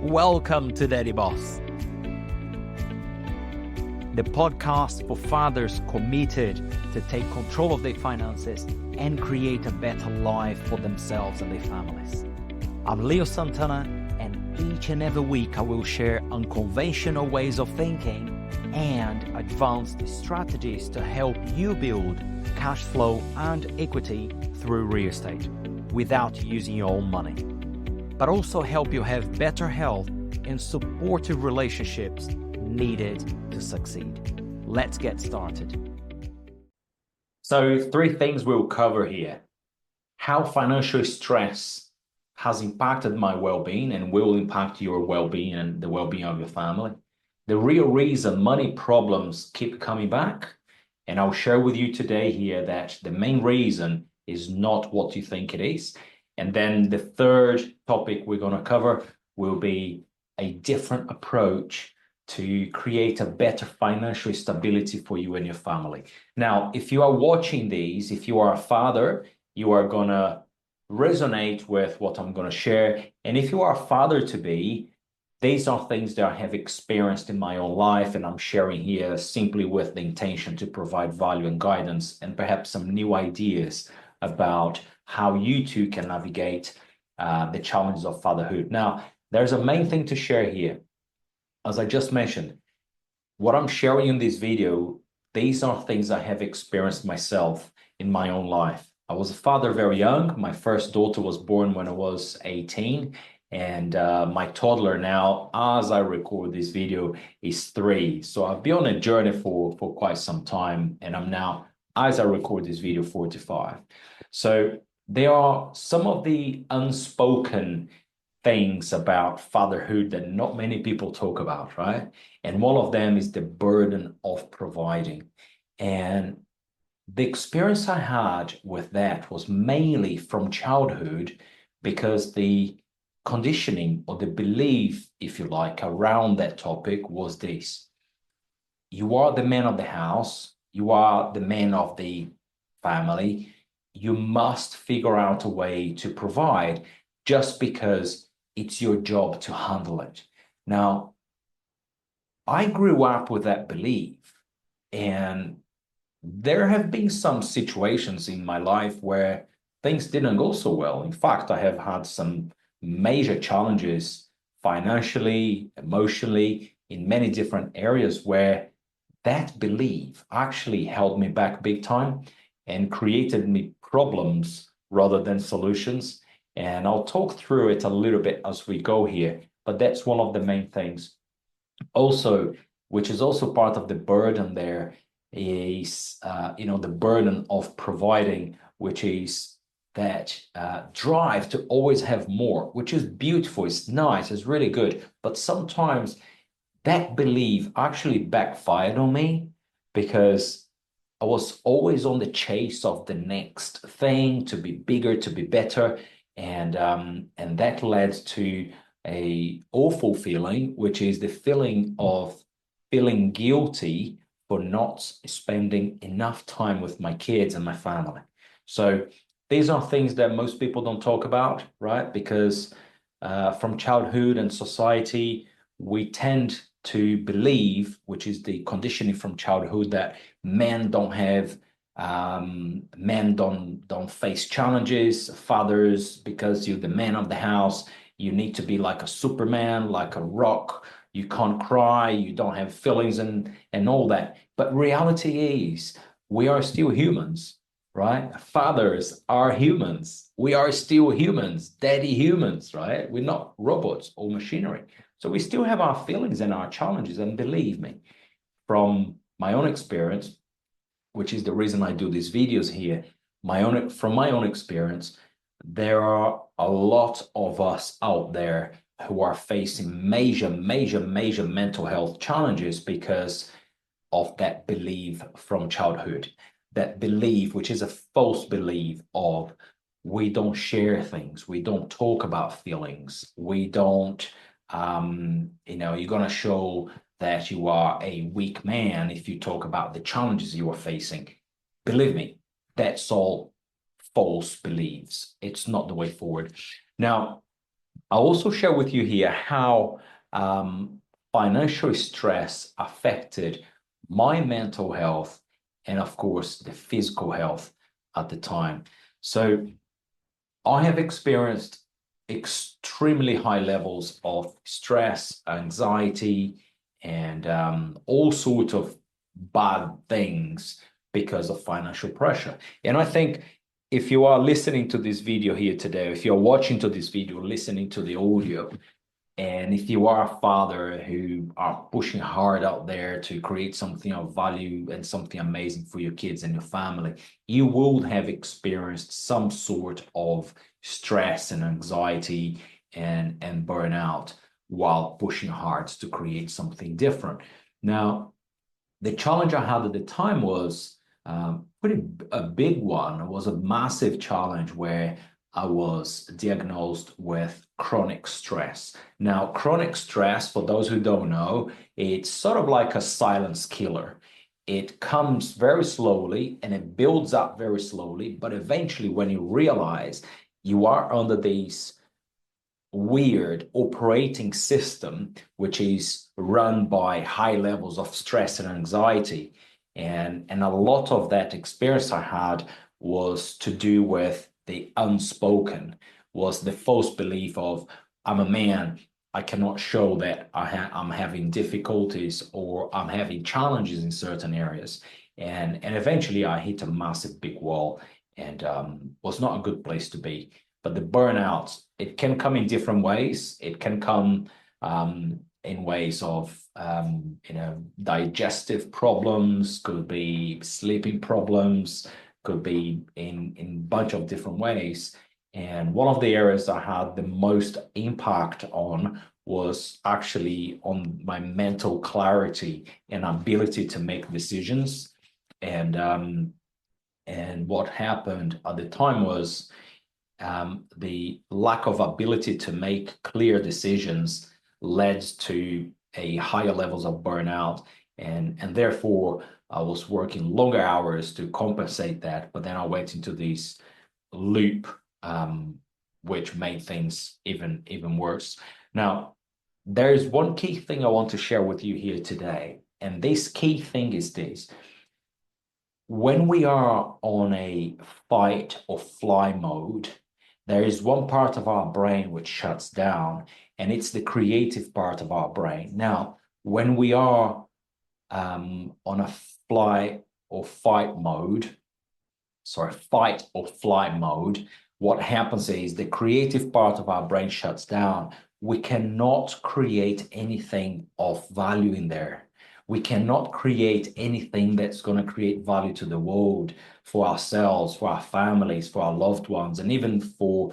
Welcome to Daddy Boss, the podcast for fathers committed to take control of their finances and create a better life for themselves and their families. I'm Santana, and each and every week I will share unconventional ways of thinking and advanced strategies to help you build cash flow and equity through real estate without using your own money, but also help you have better health and supportive relationships needed to succeed. Let's get started. So 3 things we'll cover here. How financial stress has impacted my well-being and will impact your well-being and the well-being of your family. The real reason money problems keep coming back. And I'll share with you today here that the main reason is not what you think it is. And then the third topic we're going to cover will be a different approach to create a better financial stability for you and your family. Now, if you are watching these, if you are a father, you are going to resonate with what I'm going to share. And if you are a father-to-be, these are things that I have experienced in my own life, and I'm sharing here simply with the intention to provide value and guidance and perhaps some new ideas about how you too can navigate the challenges of fatherhood. Now, there's a main thing to share here. As I just mentioned, what I'm sharing in this video, these are things I have experienced myself in my own life. I was a father very young. My first daughter was born when I was 18. And my toddler now, as I record this video, is 3. So I've been on a journey for quite some time. And I'm now, as I record this video, 45. So there are some of the unspoken things about fatherhood that not many people talk about, right? And one of them is the burden of providing. And the experience I had with that was mainly from childhood, because the conditioning or the belief, if you like, around that topic was this: you are the man of the house, you are the man of the family, you must figure out a way to provide just because it's your job to handle it. Now, I grew up with that belief, and there have been some situations in my life where things didn't go so well. In fact, I have had some major challenges financially, emotionally, in many different areas where that belief actually held me back big time and created me problems rather than solutions. And I'll talk through it a little bit as we go here, but that's one of the main things. Also, which is also part of the burden there, is the burden of providing, which is that drive to always have more, which is beautiful, it's nice, it's really good. But sometimes that belief actually backfired on me, because I was always on the chase of the next thing, to be bigger, to be better. And that led to a awful feeling, which is the feeling of feeling guilty for not spending enough time with my kids and my family. So these are things that most people don't talk about, right? Because from childhood and society, we tend to believe, which is the conditioning from childhood, that men don't face challenges. Fathers, because you're the man of the house, you need to be like a Superman, like a rock. You can't cry, you don't have feelings and all that. But reality is, we are still humans. Right? Fathers are humans. We are still humans, daddy humans, right? We're not robots or machinery. So we still have our feelings and our challenges. And believe me, from my own experience, which is the reason I do these videos here, from my own experience, there are a lot of us out there who are facing major mental health challenges because of that belief from childhood. That belief, which is a false belief of, we don't share things, we don't talk about feelings, we don't, you're going to show that you are a weak man if you talk about the challenges you are facing. Believe me, that's all false beliefs. It's not the way forward. Now, I'll also share with you here how financial stress affected my mental health and, of course, the physical health at the time. So I have experienced extremely high levels of stress, anxiety, and all sorts of bad things because of financial pressure. And I think if you are listening to this video here today, if you're watching to this video, listening to the audio, and if you are a father who are pushing hard out there to create something of value and something amazing for your kids and your family, you will have experienced some sort of stress and anxiety and burnout while pushing hard to create something different. Now, the challenge I had at the time was pretty a big one. It was a massive challenge where I was diagnosed with chronic stress. Now, chronic stress, for those who don't know, it's sort of like a silence killer. It comes very slowly and it builds up very slowly, but eventually, when you realize you are under these weird operating system, which is run by high levels of stress and anxiety. And a lot of that experience I had was to do with the unspoken, was the false belief of I'm a man, I cannot show that I'm having difficulties or I'm having challenges in certain areas. And eventually I hit a massive big wall and was not a good place to be. But the burnout, it can come in different ways. It can come in ways of digestive problems, could be sleeping problems, could be in a bunch of different ways. And one of the areas I had the most impact on was actually on my mental clarity and ability to make decisions. And what happened at the time was the lack of ability to make clear decisions led to a higher levels of burnout, and therefore I was working longer hours to compensate that. But then I went into this loop, which made things even worse. Now, there is one key thing I want to share with you here today, and this key thing is this. When we are on a fight or fly mode, there is one part of our brain which shuts down, and it's the creative part of our brain. Now, when we are on a fly or fight mode, fight or fly mode, what happens is the creative part of our brain shuts down. We cannot create anything of value in there. We cannot create anything that's going to create value to the world, for ourselves, for our families, for our loved ones, and even for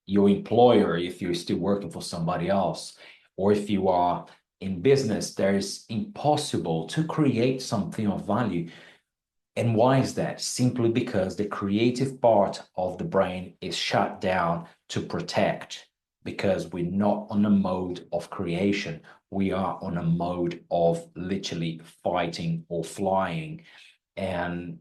your employer if you're still working for somebody else. Or if you are in business, there's impossible to create something of value. And why is that? Simply because the creative part of the brain is shut down to protect, because we're not on a mode of creation. We are on a mode of literally fighting or flying. And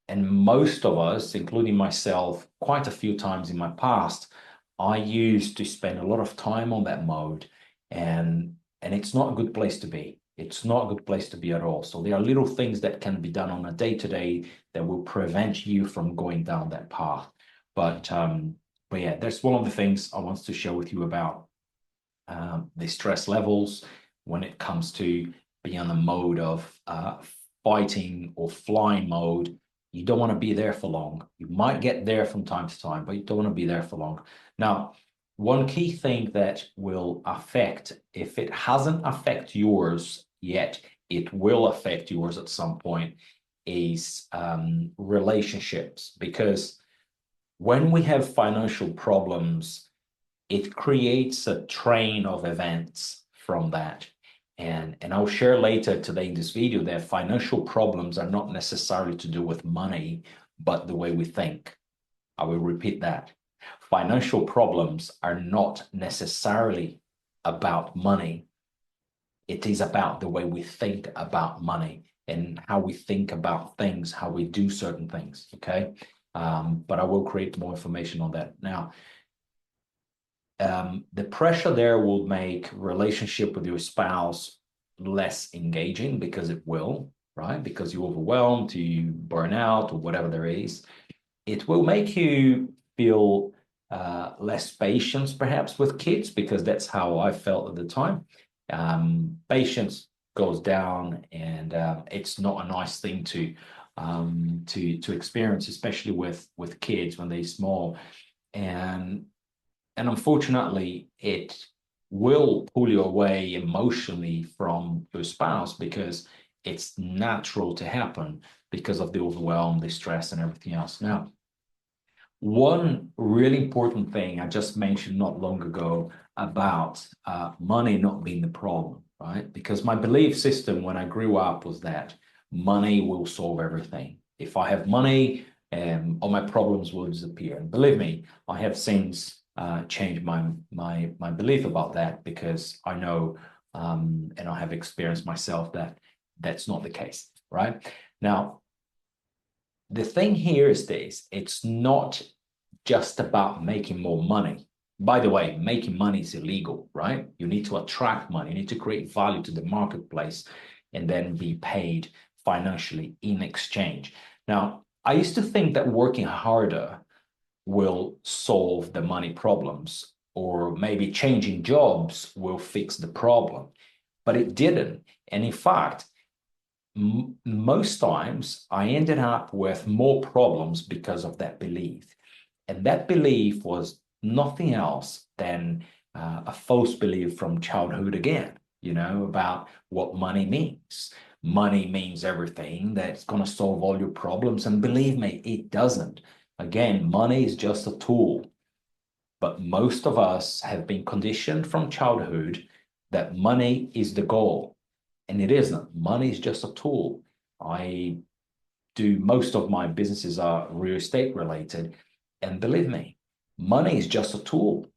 most of us, including myself, quite a few times in my past, I used to spend a lot of time on that mode. And it's not a good place to be. It's not a good place to be at all. So there are little things that can be done on a day-to-day that will prevent you from going down that path. But yeah, that's one of the things I want to share with you about the stress levels when it comes to being on the mode of fighting or flying mode. You don't want to be there for long. You might get there from time to time, but you don't want to be there for long. Now, one key thing that will affect, if it hasn't affected yours yet, it will affect yours at some point, is relationships. Because when we have financial problems, it creates a train of events from that. And I'll share later today in this video that financial problems are not necessarily to do with money, but the way we think. I will repeat that. Financial problems are not necessarily about money. It is about the way we think about money and how we think about things, how we do certain things, okay? But I will create more information on that. Now, The pressure there will make relationship with your spouse less engaging, because it will, right? Because you're overwhelmed, you burn out, or whatever there is. It will make you feel less patience, perhaps, with kids, because that's how I felt at the time. Patience goes down, and it's not a nice thing to experience, especially with kids when they're small. And unfortunately, it will pull you away emotionally from your spouse, because it's natural to happen because of the overwhelm, the stress, and everything else. Now, one really important thing I just mentioned not long ago about money not being the problem, right? Because my belief system when I grew up was that money will solve everything. If I have money, all my problems will disappear. And believe me, I have since changed my belief about that, because I know and I have experienced myself that that's not the case, right? Now, the thing here is this: it's not just about making more money. By the way, making money is illegal, right? You need to attract money, you need to create value to the marketplace, and then be paid financially in exchange. Now, I used to think that working harder will solve the money problems, or maybe changing jobs will fix the problem, but it didn't. And in fact, most times I ended up with more problems because of that belief. And that belief was nothing else than a false belief from childhood again, about what money means. Money means everything, that's going to solve all your problems. And believe me, it doesn't. Again, money is just a tool. But most of us have been conditioned from childhood that money is the goal. And it isn't. Money is just a tool. I do most of my businesses are real estate related. And believe me, money is just a tool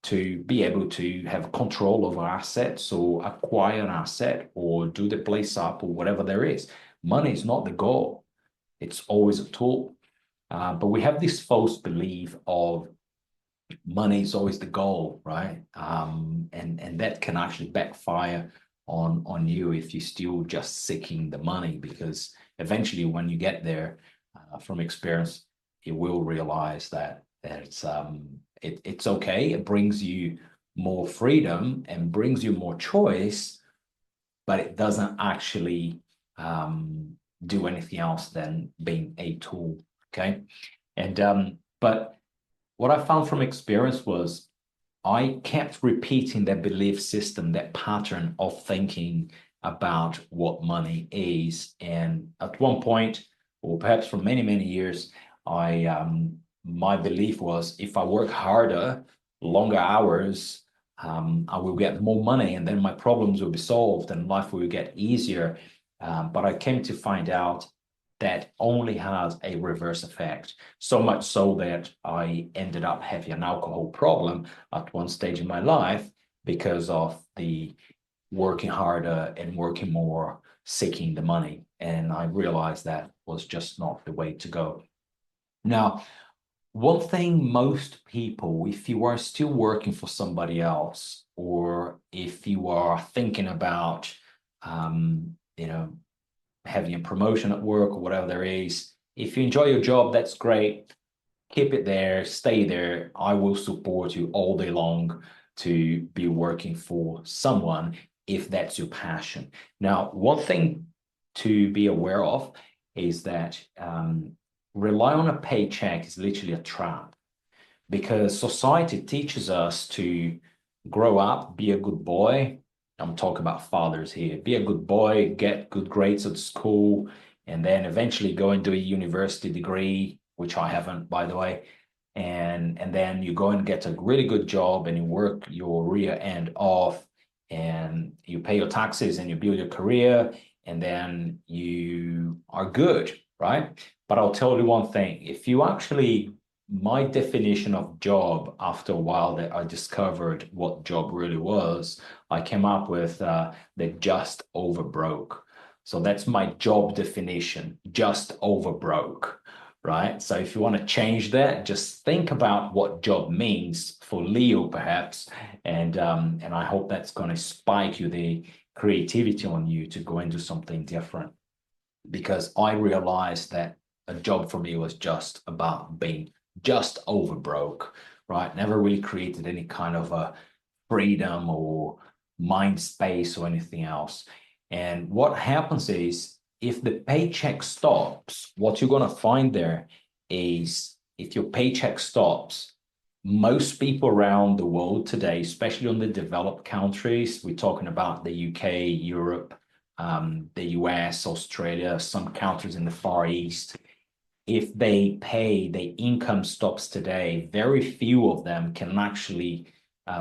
to be able to have control over assets, or acquire an asset, or do the place up, or whatever there is. Money is not the goal. It's always a tool. But we have this false belief of money is always the goal, right? And that can actually backfire on you if you're still just seeking the money, because eventually when you get there, from experience, you will realize that it's okay. It brings you more freedom and brings you more choice, but it doesn't actually do anything else than being a tool. Okay. But what I found from experience was I kept repeating that belief system, that pattern of thinking about what money is. And at one point, or perhaps for many, many years, my belief was, if I work harder, longer hours, I will get more money, and then my problems will be solved and life will get easier. But I came to find out that only has a reverse effect. So much so that I ended up having an alcohol problem at one stage in my life, because of the working harder and working more, seeking the money. And I realized that was just not the way to go. Now, one thing most people, if you are still working for somebody else, or if you are thinking about, having a promotion at work or whatever there is, if you enjoy your job, that's great. Keep it there, stay there. I will support you all day long to be working for someone if that's your passion. Now, one thing to be aware of is that rely on a paycheck is literally a trap, because society teaches us to grow up, be a good boy. I'm talking about fathers here. Be a good boy, get good grades at school, and then eventually go and do a university degree, which I haven't, by the way. And then you go and get a really good job, and you work your rear end off, and you pay your taxes, and you build your career, and then you are good, right? But I'll tell you one thing: if you actually, my definition of job, after a while that I discovered what job really was, I came up with the just over broke. So that's my job definition: just over broke, right? So if you want to change that, just think about what job means for Leo, perhaps, and I hope that's going to spike you the creativity on you to go and do something different. Because I realized that a job for me was just about being just over broke, right? Never really created any kind of a freedom or mind space or anything else. And what happens is if the paycheck stops, what you're going to find there is if your paycheck stops, most people around the world today, especially on the developed countries, we're talking about the UK, Europe, the US, Australia, some countries in the Far East, if they pay, the income stops today, very few of them can actually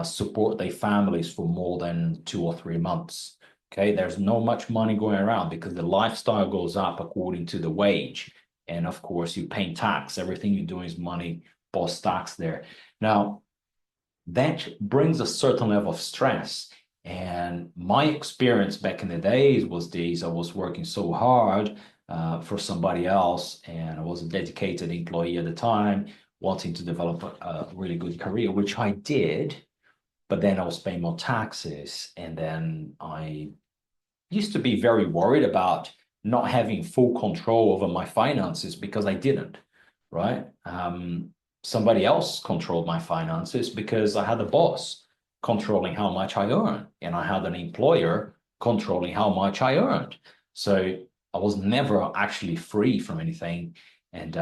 support their families for more than 2 or 3 months. Okay, there's not much money going around because the lifestyle goes up according to the wage. And of course, you're paying tax. Everything you're doing is money post tax there. Now, that brings a certain level of stress. And my experience back in the days was this: I was working so hard for somebody else, and I was a dedicated employee at the time, wanting to develop a really good career, which I did. But then I was paying more taxes, and then I used to be very worried about not having full control over my finances because I didn't, right? Somebody else controlled my finances because I had a boss controlling how much I earned, and I had an employer controlling how much I earned. So I was never actually free from anything, and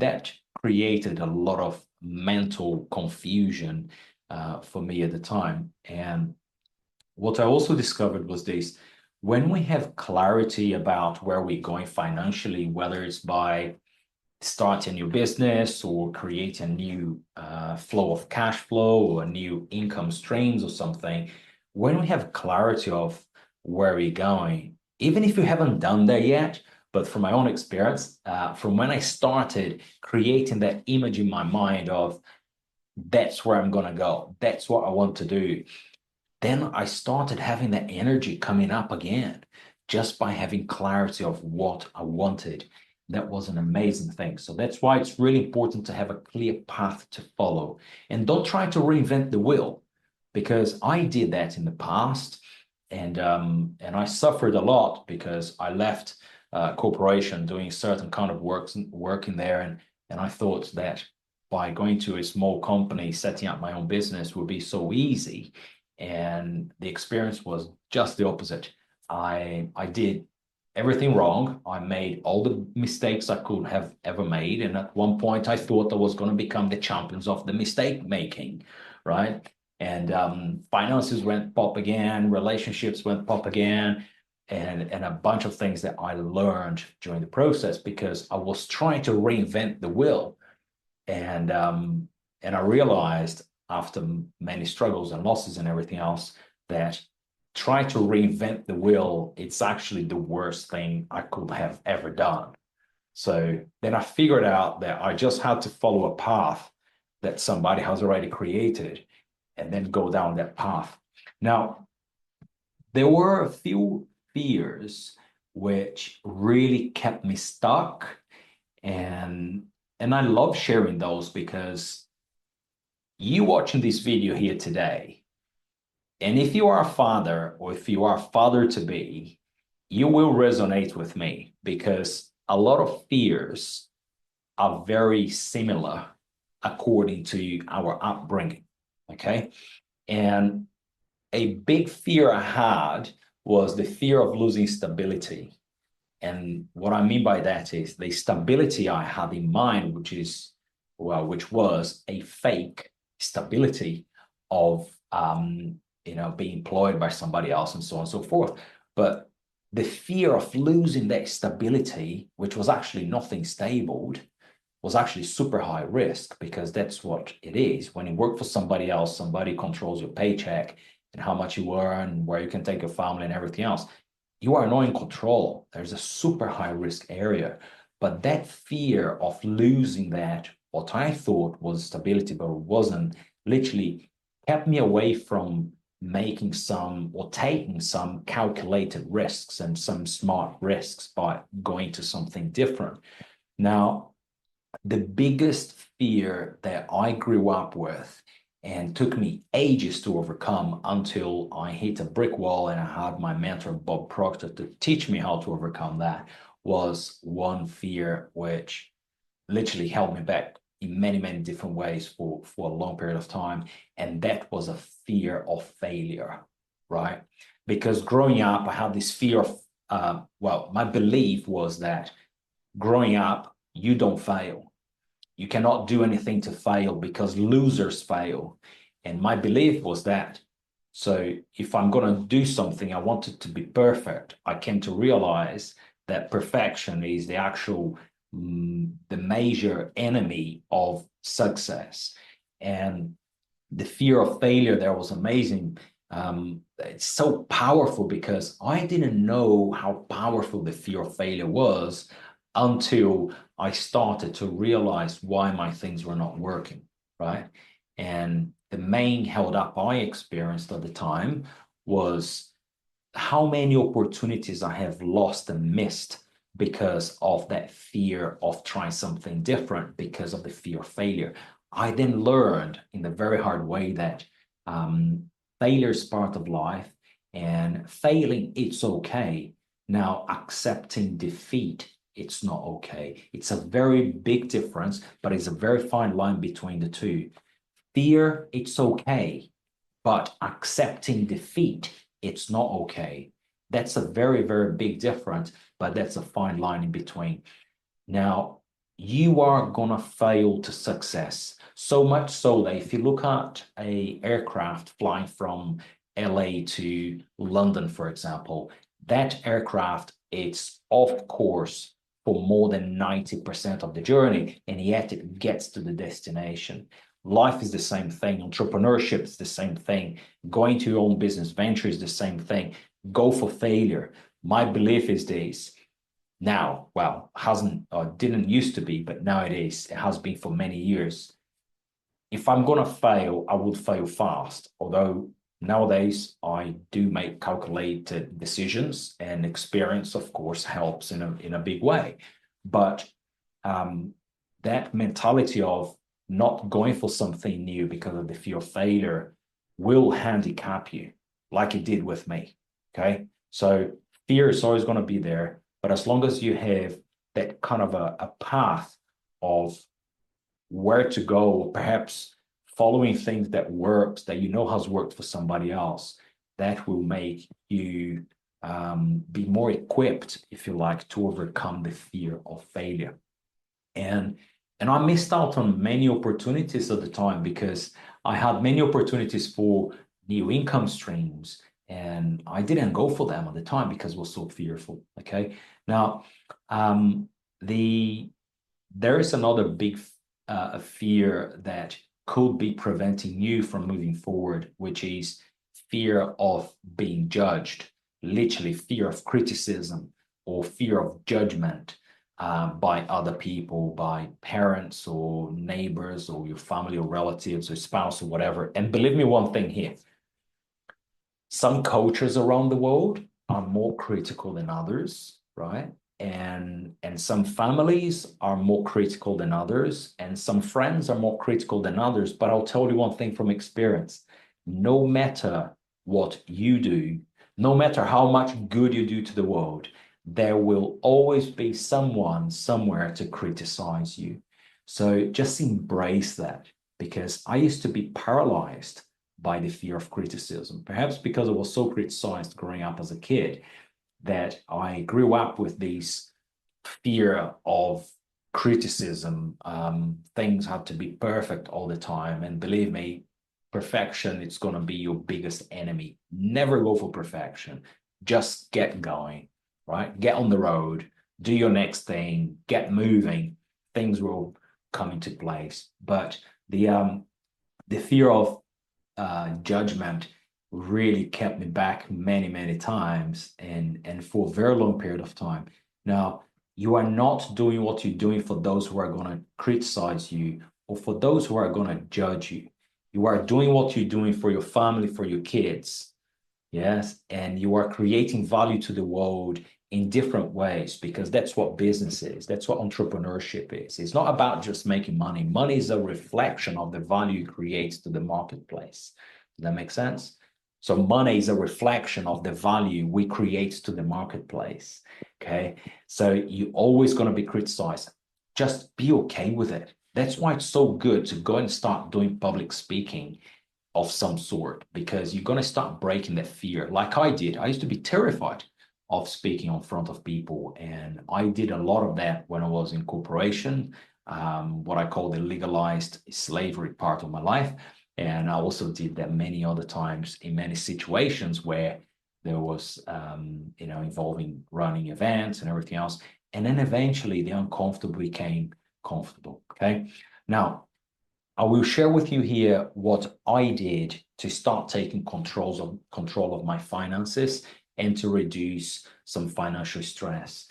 that created a lot of mental confusion for me at the time. And what I also discovered was this: when we have clarity about where we're going financially, whether it's by starting a new business or create a new flow of cash flow or new income streams or something, when we have clarity of where we're going, even if you haven't done that yet, but from my own experience, from when I started creating that image in my mind of that's where I'm going to go, that's what I want to do, then I started having that energy coming up again just by having clarity of what I wanted. That was an amazing thing. So that's why it's really important to have a clear path to follow. And don't try to reinvent the wheel, because I did that in the past, and I suffered a lot because I left corporation doing certain kind of work in there, and I thought that by going to a small company, setting up my own business would be so easy. And the experience was just the opposite. I did everything wrong. I made all the mistakes I could have ever made. And at one point, I thought I was going to become the champions of the mistake making, right? And finances went pop again, relationships went pop again, and a bunch of things that I learned during the process because I was trying to reinvent the wheel. And I realized after many struggles and losses and everything else that try to reinvent the wheel, it's actually the worst thing I could have ever done. So then I figured out that I just had to follow a path that somebody has already created and then go down that path. Now, there were a few fears which really kept me stuck, and I love sharing those because you watching this video here today, and if you are a father or if you are a father to be, you will resonate with me because a lot of fears are very similar according to our upbringing. Okay. And a big fear I had was the fear of losing stability. And what I mean by that is the stability I had in mind, which was a fake stability of being employed by somebody else and so on and so forth. But the fear of losing that stability, which was actually nothing stable, was actually super high risk, because that's what it is. When you work for somebody else, somebody controls your paycheck and how much you earn, where you can take your family and everything else. You are not in control. There's a super high risk area. But that fear of losing that, what I thought was stability, but it wasn't, literally kept me away from making some or taking some calculated risks and some smart risks by going to something different. Now, The biggest fear that I grew up with and took me ages to overcome until I hit a brick wall and I had my mentor, Bob Proctor, to teach me how to overcome that was one fear which literally held me back in many, many different ways for a long period of time. And that was a fear of failure, right? Because growing up, I had this fear of, my belief was that growing up, you don't fail. You cannot do anything to fail because losers fail. And my belief was that. So if I'm going to do something, I want it to be perfect. I came to realize that perfection is the actual, the major enemy of success. And the fear of failure there was amazing. It's so powerful because I didn't know how powerful the fear of failure was until I started to realize why my things were not working, right? And the main held up I experienced at the time was how many opportunities I have lost and missed because of that fear of trying something different, because of the fear of failure. I then learned in the very hard way that failure is part of life, and failing, it's okay. Now, accepting defeat, it's not okay. It's a very big difference, but it's a very fine line between the two. Fear, it's okay, but accepting defeat, it's not okay. That's a very, very big difference, but that's a fine line in between. Now, you are going to fail to success. So much so that if you look at a aircraft flying from LA to London, for example, that aircraft, it's off course for more than 90% of the journey, and yet it gets to the destination. Life is the same thing. Entrepreneurship is the same thing. Going to your own business venture is the same thing. Go for failure. My belief is this. Now, well, hasn't or didn't used to be, but now it is. It has been for many years. If I'm going to fail, I would fail fast. Although nowadays I do make calculated decisions, and experience, of course, helps in a big way. But that mentality of not going for something new because of the fear of failure will handicap you, like it did with me. Okay, so fear is always going to be there, but as long as you have that kind of a path of where to go, perhaps following things that works, that you know has worked for somebody else, that will make you be more equipped, if you like, to overcome the fear of failure. And I missed out on many opportunities at the time because I had many opportunities for new income streams, and I didn't go for them at the time because I was so fearful. Okay, now there is another big fear that could be preventing you from moving forward, which is fear of being judged, literally fear of criticism or fear of judgment by other people, by parents or neighbors or your family or relatives or spouse or whatever. And believe me one thing here, some cultures around the world are more critical than others, right? And some families are more critical than others, and some friends are more critical than others. But I'll tell you one thing from experience: no matter what you do, no matter how much good you do to the world, there will always be someone somewhere to criticize you. So just embrace that, because I used to be paralyzed by the fear of criticism, perhaps because I was so criticized growing up as a kid that I grew up with this fear of criticism. Things have to be perfect all the time. And believe me, perfection, it's going to be your biggest enemy. Never go for perfection. Just get going, right? Get on the road, do your next thing, get moving. Things will come into place. But the fear of judgment really kept me back many, many times, and for a very long period of time. Now, you are not doing what you're doing for those who are going to criticize you or for those who are going to judge you. You are doing what you're doing for your family, for your kids. Yes. And you are creating value to the world, in different ways, because that's what business is. That's what entrepreneurship is. It's not about just making money. Money is a reflection of the value it creates to the marketplace. Does that make sense? So money is a reflection of the value we create to the marketplace. Okay. So you're always going to be criticized. Just be okay with it. That's why it's so good to go and start doing public speaking of some sort, because you're going to start breaking that fear. Like I did. I used to be terrified of speaking in front of people. And I did a lot of that when I was in corporation, what I call the legalized slavery part of my life. And I also did that many other times in many situations where there was, involving running events and everything else. And then eventually the uncomfortable became comfortable. Okay. Now, I will share with you here what I did to start taking control of my finances and to reduce some financial stress.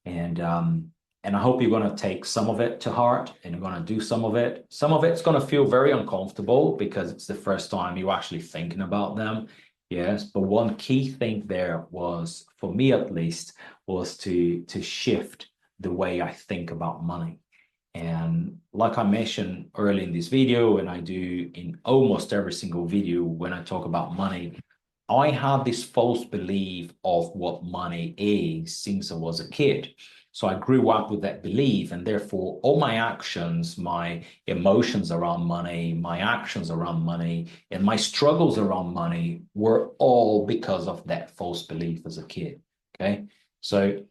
And I hope you're going to take some of it to heart and you're going to do some of it. Some of it's going to feel very uncomfortable because it's the first time you're actually thinking about them. Yes, but one key thing there was, for me at least, was to shift the way I think about money. And like I mentioned early in this video, and I do in almost every single video when I talk about money, I had this false belief of what money is since I was a kid. So I grew up with that belief, and therefore all my actions, my emotions around money, my actions around money, and my struggles around money were all because of that false belief as a kid. Okay. So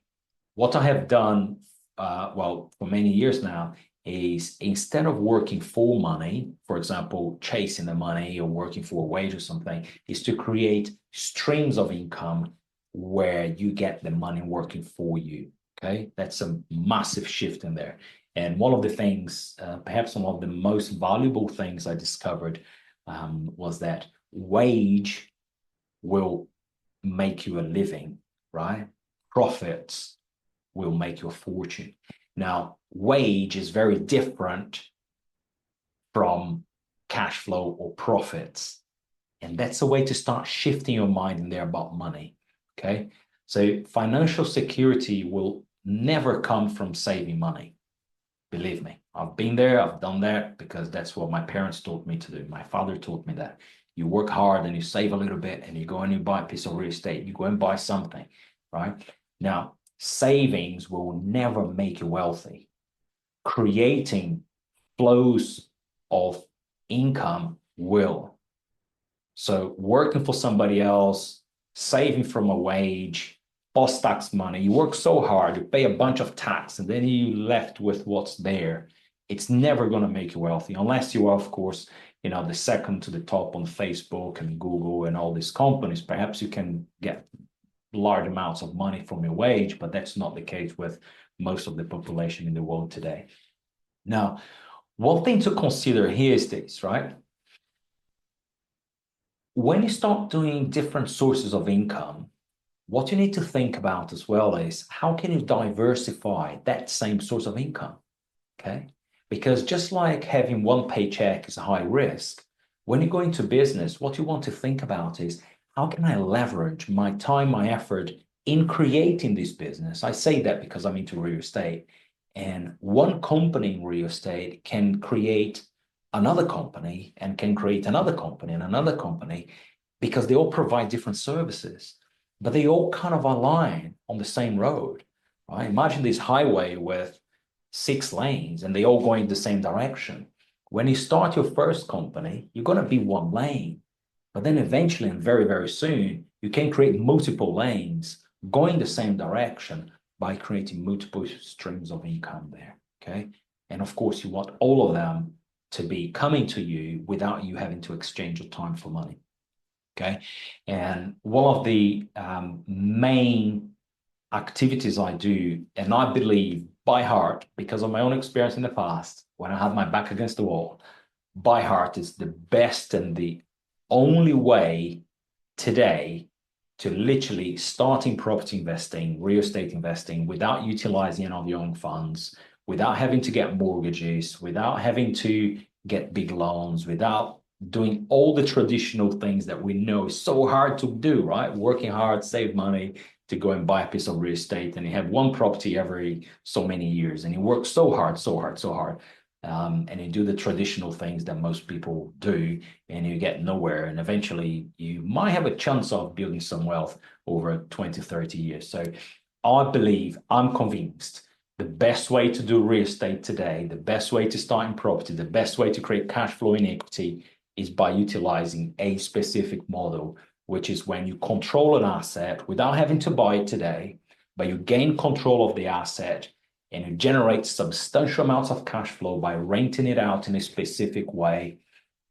what I have done, for many years now, is instead of working for money, for example, chasing the money or working for a wage or something, is to create streams of income where you get the money working for you. Okay, that's a massive shift in there. And one of the things, perhaps some of the most valuable things I discovered was that wage will make you a living, right? Profits will make you a fortune. Now, wage is very different from cash flow or profits. And that's a way to start shifting your mind in there about money. Okay. So financial security will never come from saving money. Believe me, I've been there, I've done that, because that's what my parents taught me to do. My father taught me that. You work hard and you save a little bit and you go and you buy a piece of real estate. You go and buy something, right? Now, savings will never make you wealthy. Creating flows of income will. So working for somebody else, saving from a wage, post-tax money, you work so hard, you pay a bunch of tax, and then you left with what's there. It's never going to make you wealthy, unless you are, of course, the second to the top on Facebook and Google and all these companies. Perhaps you can get large amounts of money from your wage, but that's not the case with most of the population in the world today. Now, one thing to consider here is this, right? When you start doing different sources of income, what you need to think about as well is how can you diversify that same source of income, okay? Because just like having one paycheck is a high risk, when you go into business, what you want to think about is how can I leverage my time, my effort in creating this business? I say that because I'm into real estate, and one company in real estate can create another company and can create another company and another company, because they all provide different services, but they all kind of align on the same road, right? Imagine this highway with 6 lanes and they all go in the same direction. When you start your first company, you're going to be one lane, but then eventually and very, very soon, you can create multiple lanes going the same direction by creating multiple streams of income there, okay? And of course, you want all of them to be coming to you without you having to exchange your time for money, okay? And one of the main activities I do, and I believe by heart, because of my own experience in the past, when I had my back against the wall, by heart is the best and the only way today to literally starting property investing, real estate investing, without utilizing any of your own funds, without having to get mortgages, without having to get big loans, without doing all the traditional things that we know is so hard to do, right? Working hard, save money to go and buy a piece of real estate, and you have one property every so many years, and you work so hard, so hard, so hard. And you do the traditional things that most people do, and you get nowhere. And eventually you might have a chance of building some wealth over 20, 30 years. So I'm convinced the best way to do real estate today, the best way to start in property, the best way to create cash flow in equity is by utilizing a specific model, which is when you control an asset without having to buy it today, but you gain control of the asset and you generate substantial amounts of cash flow by renting it out in a specific way.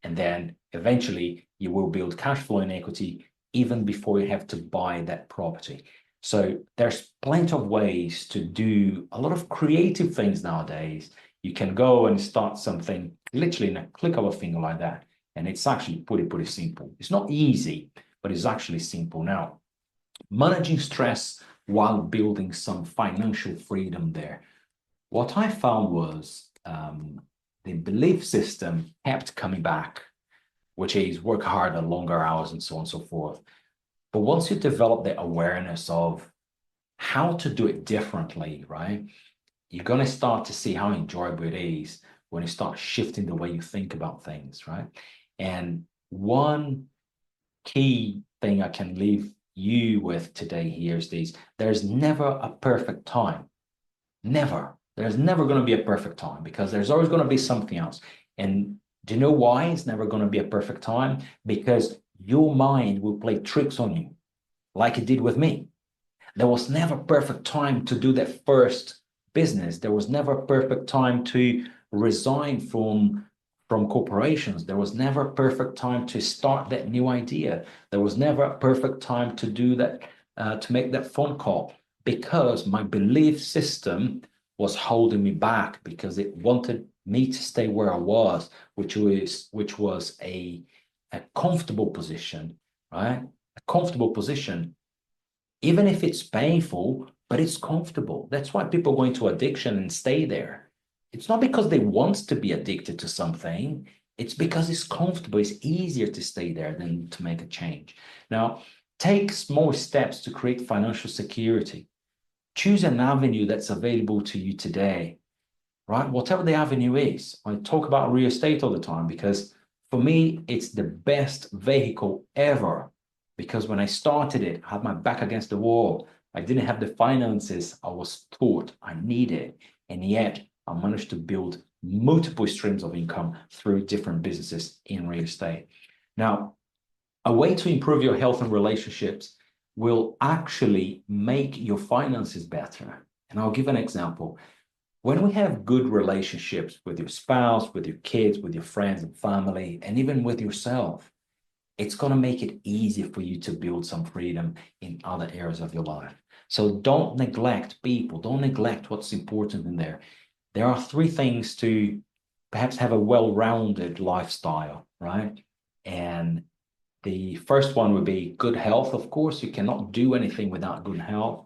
And then eventually you will build cash flow in equity even before you have to buy that property. So there's plenty of ways to do a lot of creative things nowadays. You can go and start something literally in a click of a finger like that. And it's actually pretty simple. It's not easy, but it's actually simple. Now, managing stress while building some financial freedom there. What I found was the belief system kept coming back, which is work harder, longer hours, and so on and so forth. But once you develop the awareness of how to do it differently, right, you're going to start to see how enjoyable it is when you start shifting the way you think about things, right? And one key thing I can leave you with today here is this: there's never a perfect time. Never. There's never going to be a perfect time because there's always going to be something else. And do you know why it's never going to be a perfect time? Because your mind will play tricks on you, like it did with me. There was never a perfect time to do that first business. There was never a perfect time to resign from corporations. There was never a perfect time to start that new idea. There was never a perfect time to do that, to make that phone call, because my belief system was holding me back because it wanted me to stay where I was, which was a comfortable position, right? A comfortable position, even if it's painful, but it's comfortable. That's why people go into addiction and stay there. It's not because they want to be addicted to something. It's because it's comfortable. It's easier to stay there than to make a change. Now, take small steps to create financial security. Choose an avenue that's available to you today, right? Whatever the avenue is. I talk about real estate all the time because for me, it's the best vehicle ever. Because when I started it, I had my back against the wall. I didn't have the finances I was taught I needed. And yet I managed to build multiple streams of income through different businesses in real estate. Now, a way to improve your health and relationships will actually make your finances better. And I'll give an example. When we have good relationships with your spouse, with your kids, with your friends and family, and even with yourself, it's going to make it easier for you to build some freedom in other areas of your life. So don't neglect people. Don't neglect what's important in there. There are three things to perhaps have a well-rounded lifestyle, right? And the first one would be good health. Of course, you cannot do anything without good health.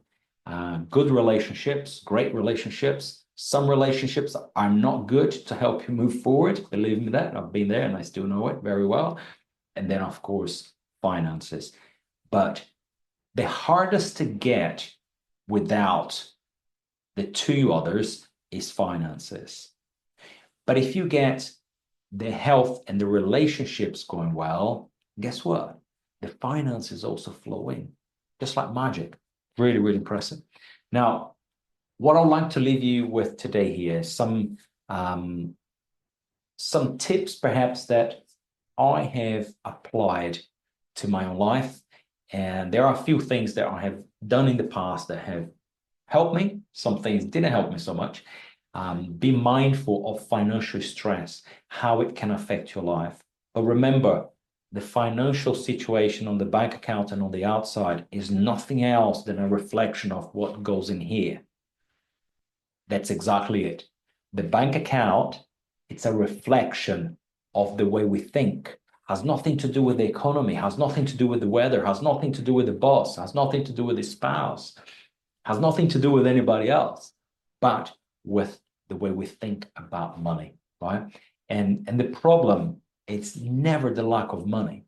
Good relationships, great relationships. Some relationships are not good to help you move forward. Believe me that. I've been there and I still know it very well. And then, of course, finances. But the hardest to get without the two others is finances. But if you get the health and the relationships going well, guess what? The finances also flow in, just like magic. Really, really impressive. Now, what I'd like to leave you with today here is some tips perhaps that I have applied to my own life. And there are a few things that I have done in the past that have helped me. Some things didn't help me so much. Be mindful of financial stress, how it can affect your life. But remember, the financial situation on the bank account and on the outside is nothing else than a reflection of what goes in here. That's exactly it. The bank account, it's a reflection of the way we think. Has nothing to do with the economy, has nothing to do with the weather, has nothing to do with the boss, has nothing to do with the spouse, has nothing to do with anybody else, but with the way we think about money, right? And the problem it's never the lack of money.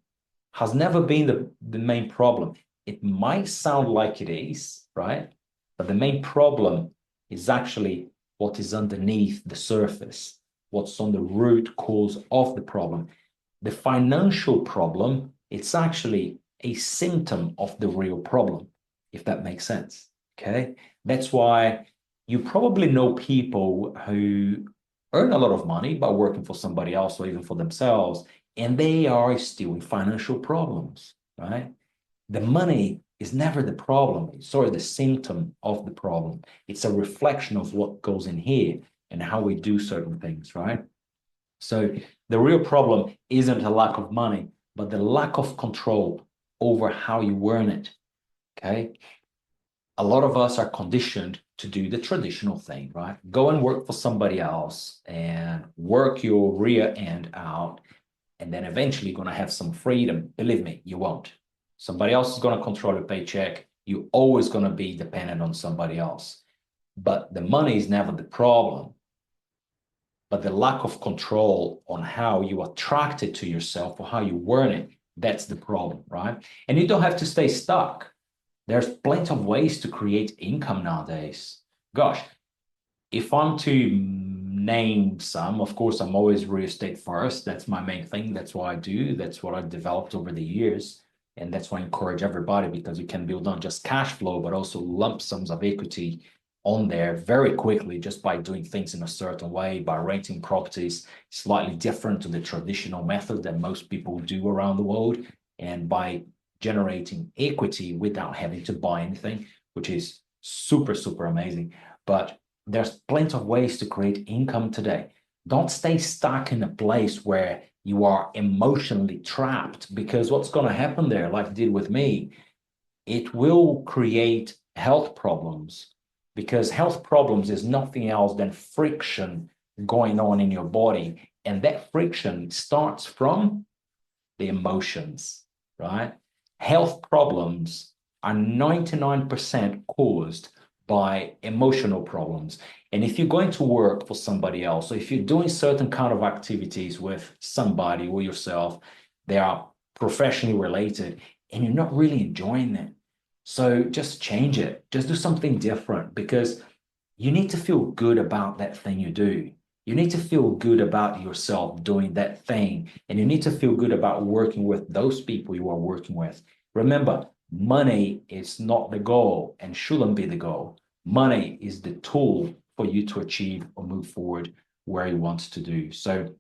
Has never been the main problem. It might sound like it is, right? But the main problem is actually what is underneath the surface, what's on the root cause of the problem. The financial problem, it's actually a symptom of the real problem, if that makes sense. Okay. That's why you probably know people who earn a lot of money by working for somebody else or even for themselves, and they are still in financial problems, right? The money is never the problem. It's sort of the symptom of the problem. It's a reflection of what goes in here and how we do certain things, right? So the real problem isn't a lack of money, but the lack of control over how you earn it. Okay. A lot of us are conditioned to do the traditional thing, right? Go and work for somebody else and work your rear end out, and then eventually you're going to have some freedom. Believe me, you won't. Somebody else is going to control your paycheck. You're always going to be dependent on somebody else. But the money is never the problem, but the lack of control on how you attract it to yourself or how you earn it, that's the problem, right? And you don't have to stay stuck. There's plenty of ways to create income nowadays. Gosh, if I'm to name some, of course, I'm always real estate first. That's my main thing. That's what I do. That's what I've developed over the years. And that's why I encourage everybody, because you can build not just cash flow, but also lump sums of equity on there very quickly just by doing things in a certain way, by renting properties slightly different to the traditional method that most people do around the world, and by generating equity without having to buy anything, which is super, super amazing. But there's plenty of ways to create income today. Don't stay stuck in a place where you are emotionally trapped, because what's going to happen there, like it did with me, it will create health problems, because health problems is nothing else than friction going on in your body. And that friction starts from the emotions, right? Health problems are 99% caused by emotional problems. And if you're going to work for somebody else, or if you're doing certain kind of activities with somebody or yourself, they are professionally related and you're not really enjoying it, so just change it. Just do something different, because you need to feel good about that thing you do. You need to feel good about yourself doing that thing, and you need to feel good about working with those people you are working with. Remember, money is not the goal and shouldn't be the goal. Money is the tool for you to achieve or move forward where you want to do. So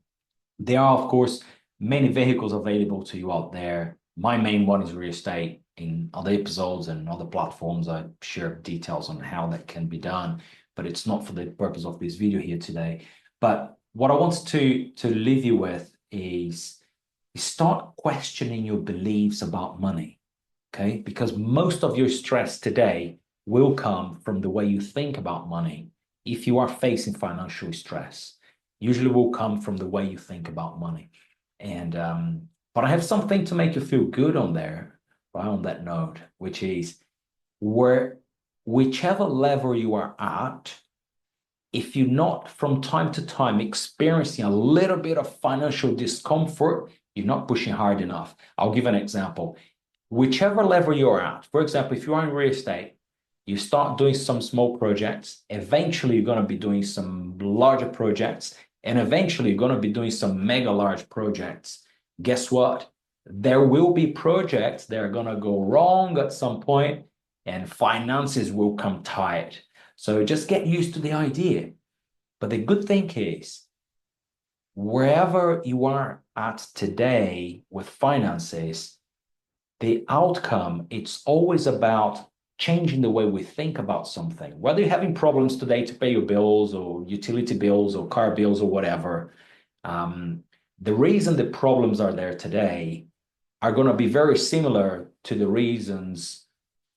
there are, of course, many vehicles available to you out there. My main one is real estate. In other episodes and other platforms, I share details on how that can be done, but it's not for the purpose of this video here today. But what I want to leave you with is start questioning your beliefs about money, okay? Because most of your stress today will come from the way you think about money. If you are facing financial stress, usually will come from the way you think about money. And but I have something to make you feel good on there, right, on that note, which is whichever level you are at, if you're not from time to time experiencing a little bit of financial discomfort, you're not pushing hard enough. I'll give an example. Whichever level you're at, for example, if you are in real estate, you start doing some small projects, eventually you're going to be doing some larger projects, and eventually you're going to be doing some mega large projects. Guess what? There will be projects that are going to go wrong at some point, and finances will come tight. So just get used to the idea. But the good thing is, wherever you are at today with finances, the outcome, it's always about changing the way we think about something. Whether you're having problems today to pay your bills or utility bills or car bills or whatever, the reason the problems are there today are going to be very similar to the reasons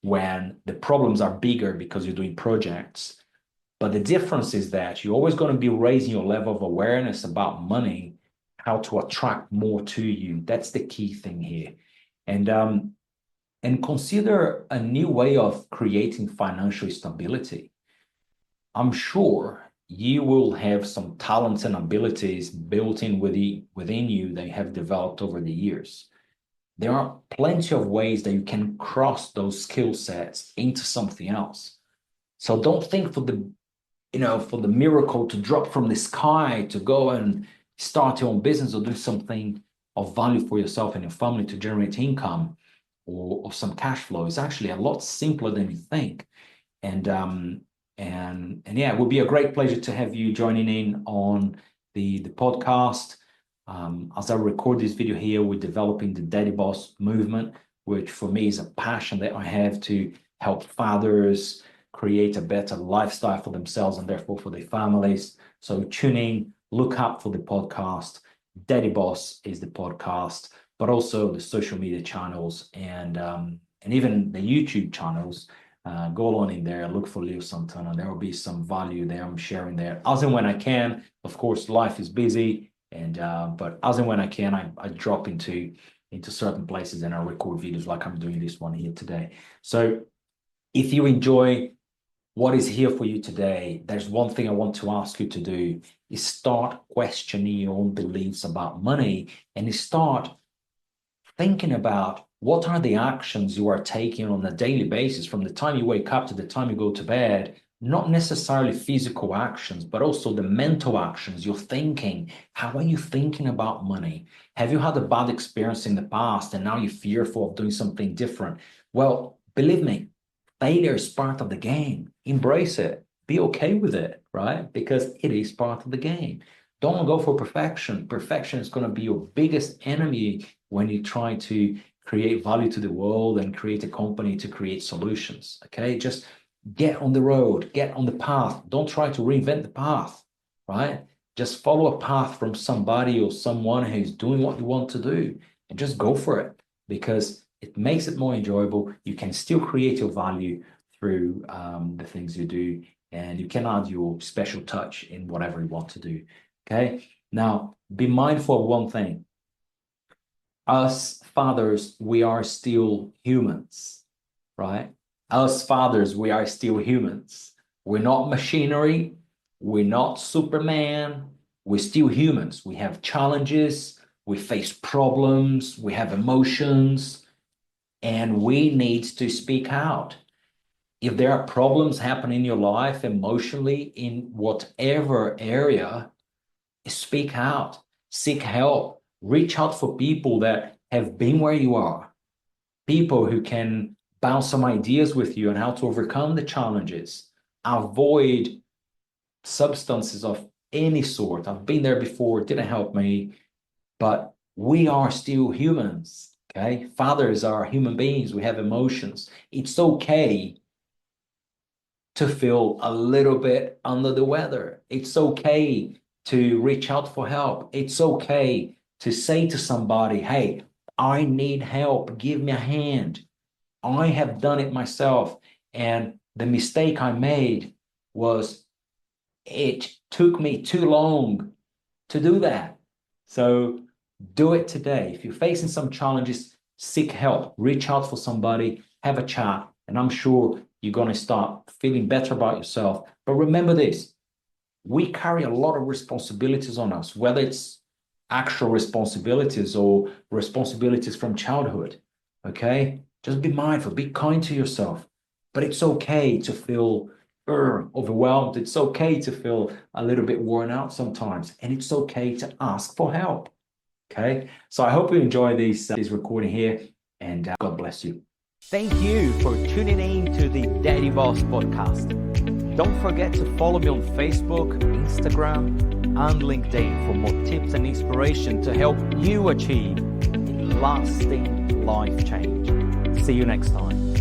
when the problems are bigger because you're doing projects. But the difference is that you're always going to be raising your level of awareness about money, how to attract more to you. That's the key thing here. And consider a new way of creating financial stability. I'm sure you will have some talents and abilities built in within you that you have developed over the years. There are plenty of ways that you can cross those skill sets into something else. So don't think for the miracle to drop from the sky to go and start your own business or do something of value for yourself and your family to generate income or some cash flow. It's actually a lot simpler than you think. And yeah, it would be a great pleasure to have you joining in on the podcast. As I record this video here, we're developing the Daddy Boss movement, which for me is a passion that I have to help fathers create a better lifestyle for themselves and therefore for their families. So tune in, look up for the podcast. Daddy Boss is the podcast, but also the social media channels and even the YouTube channels. Go on in there, look for Leo Santana. There will be some value there I'm sharing there. As and when I can, of course, life is busy, but as and when I can, I drop into certain places and I record videos like I'm doing this one here today. So if you enjoy what is here for you today, there's one thing I want to ask you to do is start questioning your own beliefs about money and start thinking about what are the actions you are taking on a daily basis from the time you wake up to the time you go to bed, not necessarily physical actions, but also the mental actions, your thinking. How are you thinking about money? Have you had a bad experience in the past and now you're fearful of doing something different? Well, believe me, failure is part of the game. Embrace it. Be okay with it, right? Because it is part of the game. Don't go for perfection. Perfection is going to be your biggest enemy when you try to create value to the world and create a company to create solutions, okay? Just get on the road, get on the path. Don't try to reinvent the path, right? Just follow a path from somebody or someone who's doing what you want to do and just go for it because it makes it more enjoyable. You can still create your value through the things you do, and you can add your special touch in whatever you want to do, okay? Now, be mindful of one thing. Us fathers, we are still humans, right? Us fathers, we are still humans. We're not machinery. We're not Superman. We're still humans. We have challenges. We face problems. We have emotions. And we need to speak out. If there are problems happening in your life emotionally in whatever area, speak out, seek help, reach out for people that have been where you are, people who can bounce some ideas with you on how to overcome the challenges. Avoid substances of any sort. I've been there before, it didn't help me, but we are still humans, okay? Fathers are human beings, we have emotions. It's okay to feel a little bit under the weather. It's okay to reach out for help. It's okay to say to somebody, hey, I need help, give me a hand. I have done it myself. And the mistake I made was it took me too long to do that. So do it today. If you're facing some challenges, seek help, reach out for somebody, have a chat, and I'm sure you're going to start feeling better about yourself. But remember this, we carry a lot of responsibilities on us, whether it's actual responsibilities or responsibilities from childhood, okay? Just be mindful, be kind to yourself. But it's okay to feel overwhelmed. It's okay to feel a little bit worn out sometimes. And it's okay to ask for help, okay? So I hope you enjoy this recording here, and God bless you. Thank you for tuning in to the Daddy Boss podcast. Don't forget to follow me on Facebook, Instagram, and LinkedIn for more tips and inspiration to help you achieve lasting life change. See you next time.